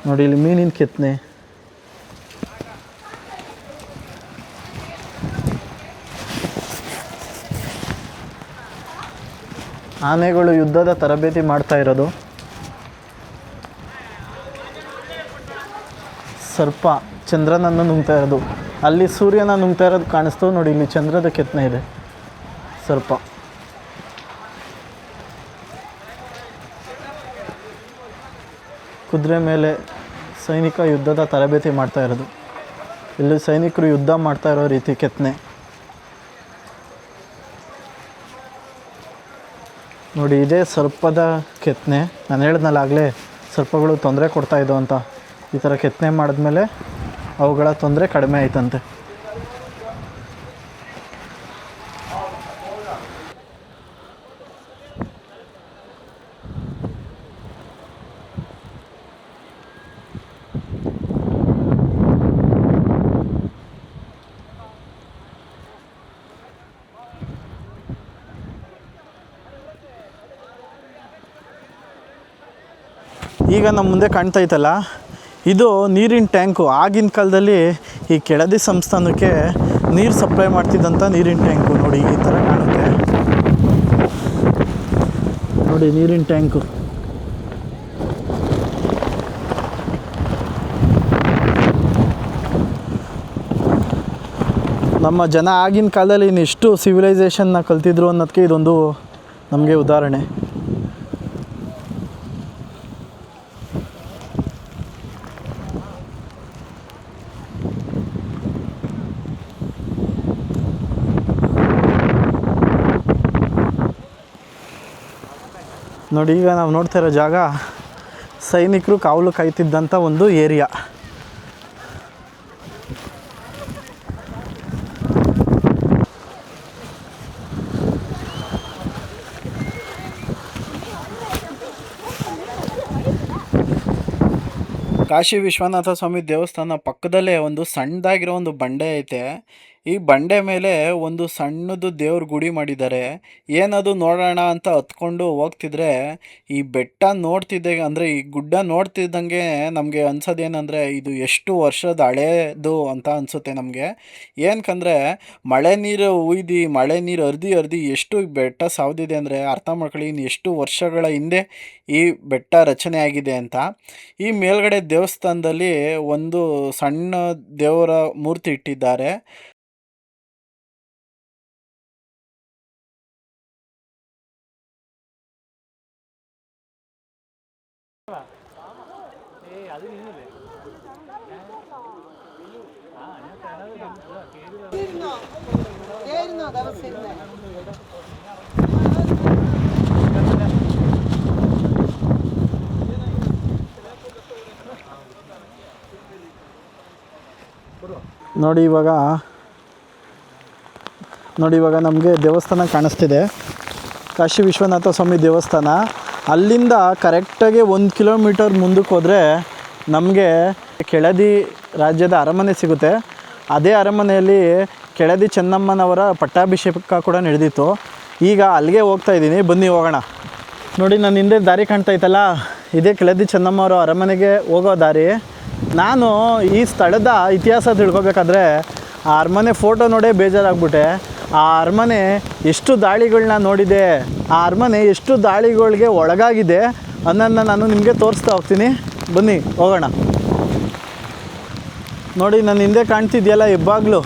ನೋಡಿ ಇಲ್ಲಿ ಮೀನಿನ ಕೆತ್ತನೆ, ಆನೆಗಳು ಯುದ್ಧದ ತರಬೇತಿ ಮಾಡ್ತಾ ಇರೋದು, ಸರ್ಪ ಚಂದ್ರನನ್ನು ನುಂಗ್ತಾ ಇರೋದು, ಅಲ್ಲಿ ಸೂರ್ಯನ ನುಂಗ್ತಾ ಇರೋದು ಕಾಣಿಸ್ತು. ನೋಡಿ ಇಲ್ಲಿ ಚಂದ್ರದ ಕೆತ್ತನೆ ಇದೆ, ಸರ್ಪ. ಕುದುರೆ ಮೇಲೆ ಸೈನಿಕ ಯುದ್ಧದ ತರಬೇತಿ ಮಾಡ್ತಾ ಇರೋದು, ಇಲ್ಲಿ ಸೈನಿಕರು ಯುದ್ಧ ಮಾಡ್ತಾ ಇರೋ ರೀತಿ ಕೆತ್ತನೆ. ನೋಡಿ ಇದೇ ಸರ್ಪದ ಕೆತ್ತನೆ. ನಾನು ಹೇಳಿದ್ನಲ್ಲ ಆಗಲೇ, ಸರ್ಪಗಳು ತೊಂದರೆ ಕೊಡ್ತಾಯಿದ್ದವು ಅಂತ. ಈ ಥರ ಕೆತ್ತನೆ ಮಾಡಿದ್ಮೇಲೆ ಅವುಗಳ ತೊಂದರೆ ಕಡಿಮೆ ಆಯ್ತಂತೆ. ಈಗ ನಮ್ಮ ಮುಂದೆ ಕಾಣ್ತಾ ಇತ್ತಲ್ಲ, ಇದು ನೀರಿನ ಟ್ಯಾಂಕು. ಆಗಿನ ಕಾಲದಲ್ಲಿ ಈ ಕೆಳದಿ ಸಂಸ್ಥಾನಕ್ಕೆ ನೀರು ಸಪ್ಲೈ ಮಾಡ್ತಿದ್ದಂಥ ನೀರಿನ ಟ್ಯಾಂಕು. ನೋಡಿ ಈ ಥರ ಕಾಣುತ್ತೆ. ನೋಡಿ ನೀರಿನ ಟ್ಯಾಂಕು. ನಮ್ಮ ಜನ ಆಗಿನ ಕಾಲದಲ್ಲಿ ಇನ್ನೆಷ್ಟು ಸಿವಿಲೈಸೇಷನ್ನ ಕಲ್ತಿದ್ರು ಅನ್ನೋದಕ್ಕೆ ಇದೊಂದು ನಮಗೆ ಉದಾಹರಣೆ. ನೋಡಿ ಈಗ ನಾವು ನೋಡ್ತಾ ಇರೋ ಜಾಗ ಸೈನಿಕರು ಕಾವಲು ಕಾಯ್ತಿದ್ದಂಥ ಒಂದು ಏರಿಯಾ. ಕಾಶಿ ವಿಶ್ವನಾಥ ಸ್ವಾಮಿ ದೇವಸ್ಥಾನ ಪಕ್ಕದಲ್ಲೇ ಒಂದು ಸಣ್ಣದಾಗಿರೋ ಒಂದು ಬಂಡೆ ಐತೆ. ಈ ಬಂಡೆ ಮೇಲೆ ಒಂದು ಸಣ್ಣದು ದೇವ್ರ ಗುಡಿ ಮಾಡಿದ್ದಾರೆ. ಏನದು ನೋಡೋಣ ಅಂತ ಹತ್ಕೊಂಡು ಹೋಗ್ತಿದ್ರೆ ಈ ಬೆಟ್ಟ ನೋಡ್ತಿದ್ದಂಗೆ, ಅಂದರೆ ಈ ಗುಡ್ಡ ನೋಡ್ತಿದ್ದಂಗೆ ನಮಗೆ ಅನ್ಸೋದೇನೆಂದರೆ ಇದು ಎಷ್ಟು ವರ್ಷದ ಹಳೇದು ಅಂತ ಅನಿಸುತ್ತೆ ನಮಗೆ. ಏನಕ್ಕಂದರೆ ಮಳೆ ನೀರು ಉಯ್ದು, ಮಳೆ ನೀರು ಹರಿದು ಎಷ್ಟು ಬೆಟ್ಟ ಸಾವ್ದಿದೆ ಅಂದರೆ ಅರ್ಥ ಮಾಡ್ಕೊಳ್ಳಿ ಇನ್ನು ಎಷ್ಟು ವರ್ಷಗಳ ಹಿಂದೆ ಈ ಬೆಟ್ಟ ರಚನೆ ಆಗಿದೆ ಅಂತ. ಈ ಮೇಲ್ಗಡೆ ದೇವಸ್ಥಾನದಲ್ಲಿ ಒಂದು ಸಣ್ಣ ದೇವರ ಮೂರ್ತಿ ಇಟ್ಟಿದ್ದಾರೆ. ನೋಡಿ ಇವಾಗ ನಮಗೆ ದೇವಸ್ಥಾನ ಕಾಣಿಸ್ತಿದೆ, ಕಾಶಿ ವಿಶ್ವನಾಥ ಸ್ವಾಮಿ ದೇವಸ್ಥಾನ. ಅಲ್ಲಿಂದ ಕರೆಕ್ಟಾಗಿ 1 ಕಿಲೋಮೀಟರ್ ಮುಂದಕ್ಕೆ ಹೋದರೆ ನಮಗೆ ಕೆಳದಿ ರಾಜ್ಯದ ಅರಮನೆ ಸಿಗುತ್ತೆ. ಅದೇ ಅರಮನೆಯಲ್ಲಿ ಕೆಳದಿ ಚೆನ್ನಮ್ಮನವರ ಪಟ್ಟಾಭಿಷೇಕ ಕೂಡ ನಡೆದಿತ್ತು. ಈಗ ಅಲ್ಲಿಗೆ ಹೋಗ್ತಾ ಇದ್ದೀನಿ, ಬನ್ನಿ ಹೋಗೋಣ. ನೋಡಿ ನನ್ನ ಹಿಂದೆ ದಾರಿ ಕಾಣ್ತಾ ಇತ್ತಲ್ಲ, ಇದೇ ಕೆಳದಿ ಚೆನ್ನಮ್ಮವರ ಅರಮನೆಗೆ ಹೋಗೋ ದಾರಿ. ನಾನು ಈ ಸ್ಥಳದ ಇತಿಹಾಸ ತಿಳ್ಕೊಬೇಕಾದ್ರೆ ಆ ಅರಮನೆ ಫೋಟೋ ನೋಡೇ ಬೇಜಾರಾಗ್ಬಿಟ್ಟೆ. ಆ ಅರಮನೆ ಎಷ್ಟು ದಾಳಿಗಳನ್ನ ನೋಡಿದೆ, ಆ ಅರಮನೆ ಎಷ್ಟು ದಾಳಿಗಳಿಗೆ ಒಳಗಾಗಿದೆ ಅದನ್ನು ನಾನು ನಿಮಗೆ ತೋರಿಸ್ತಾ ಹೋಗ್ತೀನಿ. ಬನ್ನಿ ಹೋಗೋಣ. ನೋಡಿ ನನ್ನ ಹಿಂದೆ ಕಾಣ್ತಿದೆಯಲ್ಲ ಹೆಬ್ಬಾಗ್ಲು,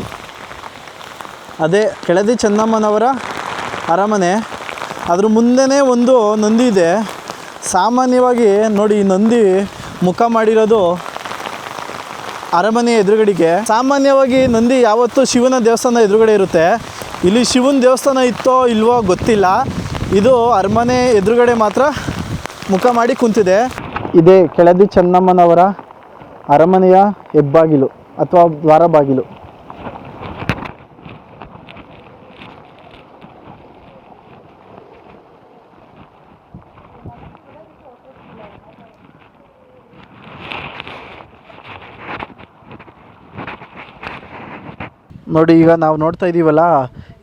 ಅದೇ ಕೆಳದಿ ಚೆನ್ನಮ್ಮನವರ ಅರಮನೆ. ಅದ್ರ ಮುಂದೆನೇ ಒಂದು ನಂದಿ ಇದೆ. ಸಾಮಾನ್ಯವಾಗಿ ನೋಡಿ ಈ ನಂದಿ ಮುಖ ಮಾಡಿರೋದು ಅರಮನೆ ಎದುರುಗಡೆಗೆ. ಸಾಮಾನ್ಯವಾಗಿ ನಂದಿ ಯಾವತ್ತೂ ಶಿವನ ದೇವಸ್ಥಾನ ಎದುರುಗಡೆ ಇರುತ್ತೆ. ಇಲ್ಲಿ ಶಿವನ ದೇವಸ್ಥಾನ ಇತ್ತೋ ಇಲ್ವೋ ಗೊತ್ತಿಲ್ಲ. ಇದು ಅರಮನೆ ಎದುರುಗಡೆ ಮಾತ್ರ ಮುಖ ಮಾಡಿ ಕುಂತಿದೆ. ಇದೇ ಕೆಳದಿ ಚೆನ್ನಮ್ಮನವರ ಅರಮನೆಯ ಹೆಬ್ಬಾಗಿಲು ಅಥವಾ ದ್ವಾರ ಬಾಗಿಲು. ನೋಡಿ ಈಗ ನಾವು ನೋಡ್ತಾ ಇದ್ದೀವಲ್ಲ,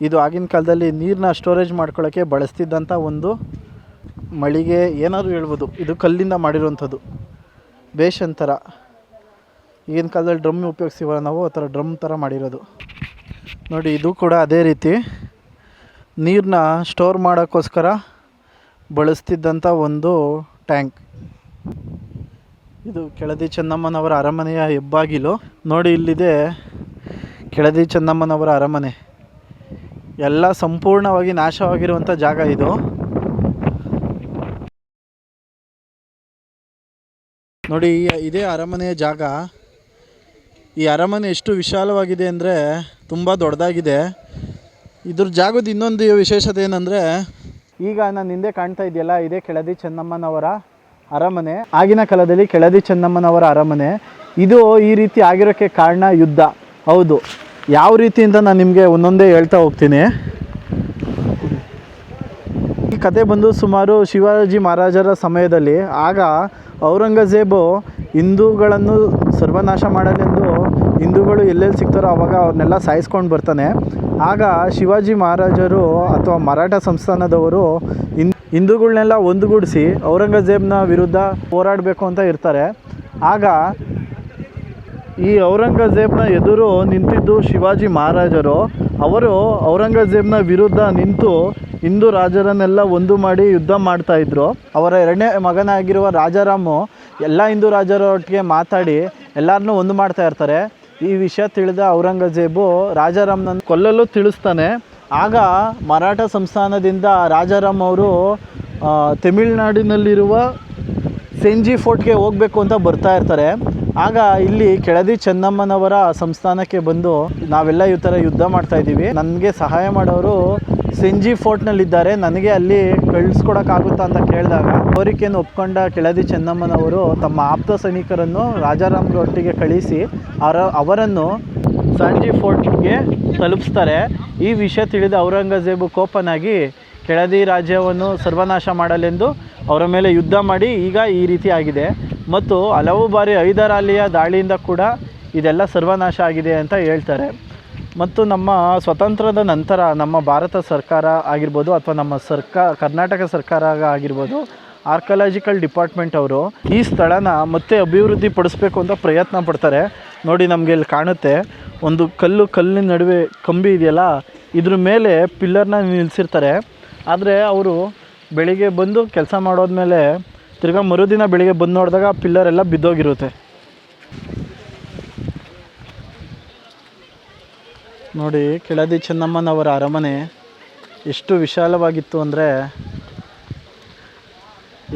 ಇದು ಆಗಿನ ಕಾಲದಲ್ಲಿ ನೀರನ್ನ ಸ್ಟೋರೇಜ್ ಮಾಡ್ಕೊಳ್ಳೋಕ್ಕೆ ಬಳಸ್ತಿದ್ದಂಥ ಒಂದು ಮಳಿಗೆ ಏನಾದರೂ ಹೇಳ್ಬೋದು. ಇದು ಕಲ್ಲಿಂದ ಮಾಡಿರುವಂಥದ್ದು, ಬೇಷ್ ಅಂತರ. ಈಗಿನ ಕಾಲದಲ್ಲಿ ಡ್ರಮ್ ಉಪಯೋಗಿಸ್ತೀವಲ್ಲ ನಾವು, ಆ ಥರ ಡ್ರಮ್ ಥರ ಮಾಡಿರೋದು. ನೋಡಿ ಇದು ಕೂಡ ಅದೇ ರೀತಿ ನೀರನ್ನ ಸ್ಟೋರ್ ಮಾಡೋಕ್ಕೋಸ್ಕರ ಬಳಸ್ತಿದ್ದಂಥ ಒಂದು ಟ್ಯಾಂಕ್. ಇದು ಕೆಳದಿ ಚೆನ್ನಮ್ಮನವರ ಅರಮನೆಯ ಹೆಬ್ಬಾಗಿಲು. ನೋಡಿ ಇಲ್ಲಿದೆ ಕೆಳದಿ ಚೆನ್ನಮ್ಮನವರ ಅರಮನೆ. ಎಲ್ಲ ಸಂಪೂರ್ಣವಾಗಿ ನಾಶವಾಗಿರುವಂಥ ಜಾಗ ಇದು. ನೋಡಿ ಇದೇ ಅರಮನೆಯ ಜಾಗ. ಈ ಅರಮನೆ ಎಷ್ಟು ವಿಶಾಲವಾಗಿದೆ ಅಂದರೆ ತುಂಬ ದೊಡ್ಡದಾಗಿದೆ. ಇದ್ರ ಜಾಗದ ಇನ್ನೊಂದು ವಿಶೇಷತೆ ಏನಂದರೆ, ಈಗ ನಾನು ಹಿಂದೆ ಕಾಣ್ತಾ ಇದೆಯಲ್ಲ, ಇದೇ ಕೆಳದಿ ಚೆನ್ನಮ್ಮನವರ ಅರಮನೆ. ಆಗಿನ ಕಾಲದಲ್ಲಿ ಕೆಳದಿ ಚೆನ್ನಮ್ಮನವರ ಅರಮನೆ. ಇದು ಈ ರೀತಿ ಆಗಿರೋಕ್ಕೆ ಕಾರಣ ಯುದ್ಧ. ಹೌದು, ಯಾವ ರೀತಿ ಅಂತ ನಾನು ನಿಮಗೆ ಒಂದೊಂದೇ ಹೇಳ್ತಾ ಹೋಗ್ತೀನಿ. ಈ ಕತೆ ಬಂದು ಸುಮಾರು ಶಿವಾಜಿ ಮಹಾರಾಜರ ಸಮಯದಲ್ಲಿ. ಆಗ ಔರಂಗಜೇಬು ಹಿಂದೂಗಳನ್ನು ಸರ್ವನಾಶ ಮಾಡಲೆಂದು ಹಿಂದೂಗಳು ಎಲ್ಲೆಲ್ಲಿ ಸಿಗ್ತಾರೋ ಆವಾಗ ಅವ್ರನ್ನೆಲ್ಲ ಸಾಯಿಸ್ಕೊಂಡು ಬರ್ತಾನೆ. ಆಗ ಶಿವಾಜಿ ಮಹಾರಾಜರು ಅಥವಾ ಮರಾಠ ಸಂಸ್ಥಾನದವರು ಹಿಂದೂಗಳನ್ನೆಲ್ಲ ಒಂದುಗೂಡಿಸಿ ಔರಂಗಜೇಬ್ನ ವಿರುದ್ಧ ಹೋರಾಡಬೇಕು ಅಂತ ಇರ್ತಾರೆ. ಆಗ ಈ ಔರಂಗಜೇಬ್ನ ಎದುರು ನಿಂತಿದ್ದು ಶಿವಾಜಿ ಮಹಾರಾಜರು. ಅವರು ಔರಂಗಜೇಬ್ನ ವಿರುದ್ಧ ನಿಂತು ಹಿಂದೂ ರಾಜರನ್ನೆಲ್ಲ ಒಂದು ಮಾಡಿ ಯುದ್ಧ ಮಾಡ್ತಾಯಿದ್ರು. ಅವರ ಎರಡನೇ ಮಗನಾಗಿರುವ ರಾಜಾರಾಮು ಎಲ್ಲ ಹಿಂದೂ ರಾಜರೊಟ್ಟಿಗೆ ಮಾತಾಡಿ ಎಲ್ಲರನ್ನೂ ಒಂದು ಮಾಡ್ತಾ ಇರ್ತಾರೆ. ಈ ವಿಷಯ ತಿಳಿದ ಔರಂಗಜೇಬು ರಾಜಾರಾಮ್ನನ್ನು ಕೊಲ್ಲಲು ತಿಳಿಸ್ತಾನೆ. ಆಗ ಮರಾಠ ಸಂಸ್ಥಾನದಿಂದ ರಾಜಾರಾಮ್ ಅವರು ತಮಿಳುನಾಡಿನಲ್ಲಿರುವ ಸೆಂಜಿ ಫೋರ್ಟ್ಗೆ ಹೋಗಬೇಕು ಅಂತ ಬರ್ತಾ ಇರ್ತಾರೆ. ಆಗ ಇಲ್ಲಿ ಕೆಳದಿ ಚೆನ್ನಮ್ಮನವರ ಸಂಸ್ಥಾನಕ್ಕೆ ಬಂದು, ನಾವೆಲ್ಲ ಈ ಥರ ಯುದ್ಧ ಮಾಡ್ತಾಯಿದ್ದೀವಿ, ನನಗೆ ಸಹಾಯ ಮಾಡೋರು ಸೆಂಜಿ ಫೋರ್ಟ್ನಲ್ಲಿದ್ದಾರೆ, ನನಗೆ ಅಲ್ಲಿ ಕಳಿಸ್ಕೊಡೋಕ್ಕಾಗುತ್ತಾ ಅಂತ ಕೇಳಿದಾಗ ಕೋರಿಕೆಯನ್ನು ಒಪ್ಕೊಂಡ ಕೆಳದಿ ಚೆನ್ನಮ್ಮನವರು ತಮ್ಮ ಆಪ್ತ ಸೈನಿಕರನ್ನು ರಾಜಾರಾಮ್ರೊಟ್ಟಿಗೆ ಕಳಿಸಿ ಅವರನ್ನು ಸಂಜಿ ಫೋರ್ಟ್ಗೆ ತಲುಪಿಸ್ತಾರೆ. ಈ ವಿಷಯ ತಿಳಿದ ಔರಂಗಜೇಬು ಕೋಪನಾಗಿ ಕೆಳದಿ ರಾಜ್ಯವನ್ನು ಸರ್ವನಾಶ ಮಾಡಲೆಂದು ಅವರ ಮೇಲೆ ಯುದ್ಧ ಮಾಡಿ ಈಗ ಈ ರೀತಿ ಆಗಿದೆ. ಮತ್ತು ಹಲವು ಬಾರಿ ಹೈದರಾಲಿಯ ದಾಳಿಯಿಂದ ಕೂಡ ಇದೆಲ್ಲ ಸರ್ವನಾಶ ಆಗಿದೆ ಅಂತ ಹೇಳ್ತಾರೆ. ಮತ್ತು ನಮ್ಮ ಸ್ವತಂತ್ರದ ನಂತರ ನಮ್ಮ ಭಾರತ ಸರ್ಕಾರ ಆಗಿರ್ಬೋದು ಅಥವಾ ನಮ್ಮ ಕರ್ನಾಟಕ ಸರ್ಕಾರ ಆಗಿರ್ಬೋದು, ಆರ್ಕಿಯಾಲಜಿಕಲ್ ಡಿಪಾರ್ಟ್ಮೆಂಟ್ ಅವರು ಈ ಸ್ಥಳನ ಮತ್ತೆ ಅಭಿವೃದ್ಧಿ ಪಡಿಸ್ಬೇಕು ಅಂತ ಪ್ರಯತ್ನ ಪಡ್ತಾರೆ. ನೋಡಿ ನಮಗೆ ಇಲ್ಲಿ ಕಾಣುತ್ತೆ ಒಂದು ಕಲ್ಲಿನ ನಡುವೆ ಕಂಬಿ ಇದೆಯಲ್ಲ, ಇದ್ರ ಮೇಲೆ ಪಿಲ್ಲರ್ನ ನಿಲ್ಲಿಸಿರ್ತಾರೆ. ಆದರೆ ಅವರು ಬೆಳಿಗ್ಗೆ ಬಂದು ಕೆಲಸ ಮಾಡೋದ್ಮೇಲೆ ತಿರ್ಗಾ ಮರುದಿನ ಬೆಳಿಗ್ಗೆ ಬಂದು ನೋಡಿದಾಗ ಪಿಲ್ಲರೆಲ್ಲ ಬಿದ್ದೋಗಿರುತ್ತೆ. ನೋಡಿ ಕೆಳದಿ ಚೆನ್ನಮ್ಮನವರ ಅರಮನೆ ಎಷ್ಟು ವಿಶಾಲವಾಗಿತ್ತು ಅಂದರೆ,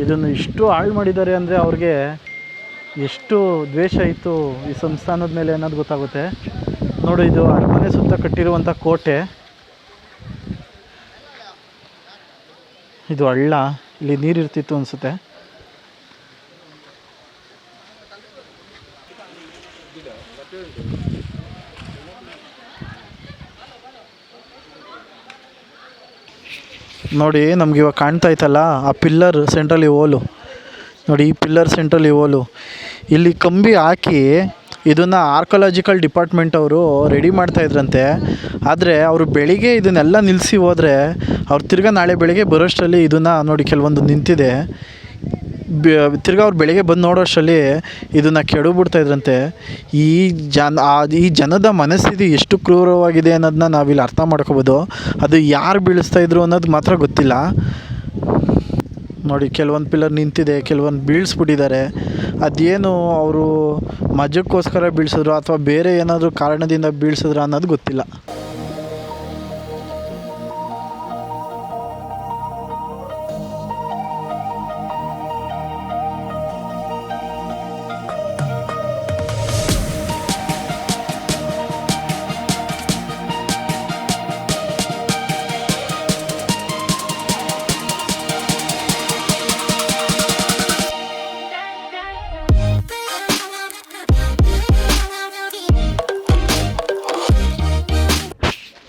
ಇದನ್ನು ಇಷ್ಟು ಹಾಳು ಮಾಡಿದ್ದಾರೆ ಅಂದರೆ ಅವ್ರಿಗೆ ಎಷ್ಟು ದ್ವೇಷ ಇತ್ತು ಈ ಸಂಸ್ಥಾನದ ಮೇಲೆ ಅನ್ನೋದು ಗೊತ್ತಾಗುತ್ತೆ. ನೋಡಿ ಇದು ಅರಮನೆ ಸುತ್ತ ಕಟ್ಟಿರುವಂಥ ಕೋಟೆ. ಇದು ಹಳ್ಳ, ಇಲ್ಲಿ ನೀರಿರ್ತಿತ್ತು ಅನಿಸುತ್ತೆ. ನೋಡಿ ನಮ್ಗೆ ಇವಾಗ ಕಾಣ್ತಾ ಇತ್ತಲ್ಲ ಆ ಪಿಲ್ಲರ್ ಸೆಂಟ್ರಲ್ಲಿ ಹೋಲು, ನೋಡಿ ಈ ಪಿಲ್ಲರ್ ಸೆಂಟ್ರಲ್ಲಿ ಹೋಲು ಇಲ್ಲಿ ಕಂಬಿ ಹಾಕಿ ಇದನ್ನು ಆರ್ಕಿಯಾಲಜಿಕಲ್ ಡಿಪಾರ್ಟ್ಮೆಂಟ್ ಅವರು ರೆಡಿ ಮಾಡ್ತಾಯಿದ್ರಂತೆ. ಆದರೆ ಅವರು ಬೆಳಿಗ್ಗೆ ಇದನ್ನೆಲ್ಲ ನಿಲ್ಲಿಸಿ ಹೋದರೆ ಅವ್ರು ತಿರ್ಗಾ ನಾಳೆ ಬೆಳಿಗ್ಗೆ ಬರೋಷ್ಟರಲ್ಲಿ ಇದನ್ನು ನೋಡಿ ಕೆಲವೊಂದು ನಿಂತಿದೆ, ತಿರ್ಗಾ ಅವ್ರು ಬೆಳಿಗ್ಗೆ ಬಂದು ನೋಡೋಷ್ಟರಲ್ಲಿ ಇದನ್ನು ಕೆಡಬಿಡ್ತಾಯಿದ್ರಂತೆ. ಈ ಜನದ ಮನಸ್ಥಿತಿ ಎಷ್ಟು ಕ್ರೂರವಾಗಿದೆ ಅನ್ನೋದನ್ನ ನಾವಿಲ್ಲಿ ಅರ್ಥ ಮಾಡ್ಕೋಬೋದು. ಅದು ಯಾರು ಬೀಳಿಸ್ತಾಯಿದ್ರು ಅನ್ನೋದು ಮಾತ್ರ ಗೊತ್ತಿಲ್ಲ. ನೋಡಿ ಕೆಲವೊಂದು ಪಿಲ್ಲರ್ ನಿಂತಿದೆ, ಕೆಲವೊಂದು ಬೀಳಿಸ್ಬಿಟ್ಟಿದ್ದಾರೆ. ಅದೇನು ಅವರು ಮಜಕ್ಕೋಸ್ಕರ ಬೀಳಿಸಿದ್ರು ಅಥವಾ ಬೇರೆ ಏನಾದರೂ ಕಾರಣದಿಂದ ಬೀಳಿಸಿದ್ರು ಅನ್ನೋದು ಗೊತ್ತಿಲ್ಲ.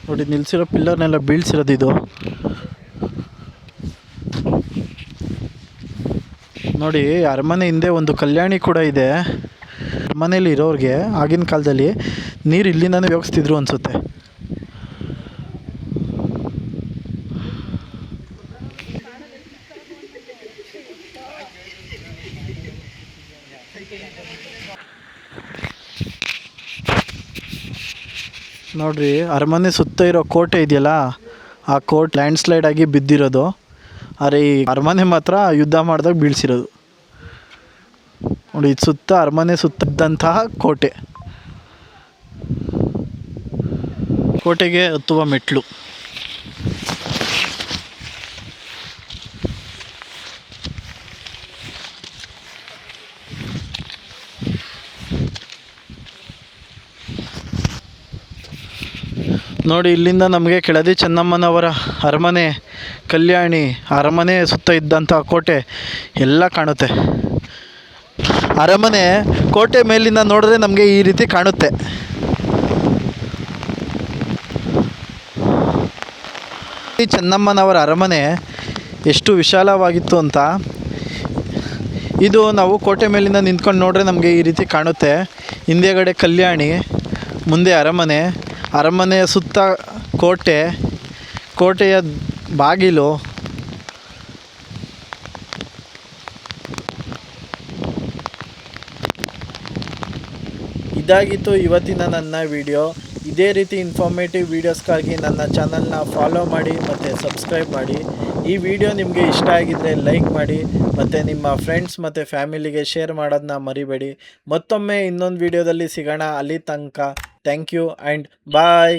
ನೋಡಿ ನಿಲ್ಲಿಸಿರೋ ಪಿಲ್ಲರ್ನೆಲ್ಲ ಬೀಳ್ಸಿರೋದು ಇದು. ನೋಡಿ ಅರಮನೆ ಹಿಂದೆ ಒಂದು ಕಲ್ಯಾಣಿ ಕೂಡ ಇದೆ. ಅರಮನೇಲಿ ಇರೋರಿಗೆ ಆಗಿನ ಕಾಲದಲ್ಲಿ ನೀರು ಇಲ್ಲಿಂದನೇ ಉಪಯೋಗಿಸ್ತಿದ್ರು ಅನಿಸುತ್ತೆ. ನೋಡ್ರಿ ಅರಮನೆ ಸುತ್ತ ಇರೋ ಕೋಟೆ ಇದೆಯಲ್ಲ, ಆ ಕೋಟೆ ಲ್ಯಾಂಡ್ ಸ್ಲೈಡ್ ಆಗಿ ಬಿದ್ದಿರೋದು. ಆದರೆ ಈ ಅರಮನೆ ಮಾತ್ರ ಯುದ್ಧ ಮಾಡಿದಾಗ ಬೀಳಿಸಿರೋದು. ನೋಡಿ ಇದು ಸುತ್ತ ಅರಮನೆ ಸುತ್ತಿದ್ದಂತಹ ಕೋಟೆ. ಕೋಟೆಗೆ ಹತ್ತುವ ಮೆಟ್ಲು. ನೋಡಿ ಇಲ್ಲಿಂದ ನಮಗೆ ಕೆಳದಿ ಚೆನ್ನಮ್ಮನವರ ಅರಮನೆ, ಕಲ್ಯಾಣಿ, ಅರಮನೆ ಸುತ್ತ ಇದ್ದಂಥ ಕೋಟೆ ಎಲ್ಲ ಕಾಣುತ್ತೆ. ಅರಮನೆ ಕೋಟೆ ಮೇಲಿಂದ ನೋಡಿದ್ರೆ ನಮಗೆ ಈ ರೀತಿ ಕಾಣುತ್ತೆ. ಈ ಚೆನ್ನಮ್ಮನವರ ಅರಮನೆ ಎಷ್ಟು ವಿಶಾಲವಾಗಿತ್ತು ಅಂತ ಇದು ನಾವು ಕೋಟೆ ಮೇಲಿಂದ ನಿಂತ್ಕೊಂಡು ನೋಡಿದ್ರೆ ನಮಗೆ ಈ ರೀತಿ ಕಾಣುತ್ತೆ. ಹಿಂದೆಗಡೆ ಕಲ್ಯಾಣಿ, ಮುಂದೆ ಅರಮನೆ, ಅರಮನೆಯ ಸುತ್ತ ಕೋಟೆ, ಕೋಟೆಯ ಬಾಗಿಲು. ಇದಾಗಿತ್ತು ಇವತ್ತಿನ ನನ್ನ ವಿಡಿಯೋ. ಇದೇ ರೀತಿ ಇನ್ಫಾರ್ಮೇಟಿವ್ ವೀಡಿಯೋಸ್ಗಾಗಿ ನನ್ನ ಚಾನಲ್ನ ಫಾಲೋ ಮಾಡಿ ಮತ್ತು ಸಬ್ಸ್ಕ್ರೈಬ್ ಮಾಡಿ. ಈ ವಿಡಿಯೋ ನಿಮಗೆ ಇಷ್ಟ ಆಗಿದ್ದರೆ ಲೈಕ್ ಮಾಡಿ ಮತ್ತು ನಿಮ್ಮ ಫ್ರೆಂಡ್ಸ್ ಮತ್ತು ಫ್ಯಾಮಿಲಿಗೆ ಶೇರ್ ಮಾಡೋದನ್ನ ಮರಿಬೇಡಿ. ಮತ್ತೊಮ್ಮೆ ಇನ್ನೊಂದು ವಿಡಿಯೋದಲ್ಲಿ ಸಿಗೋಣ. ಅಲ್ಲಿ ತನಕ ಥ್ಯಾಂಕ್ ಯು ಆ್ಯಂಡ್ ಬಾಯ್.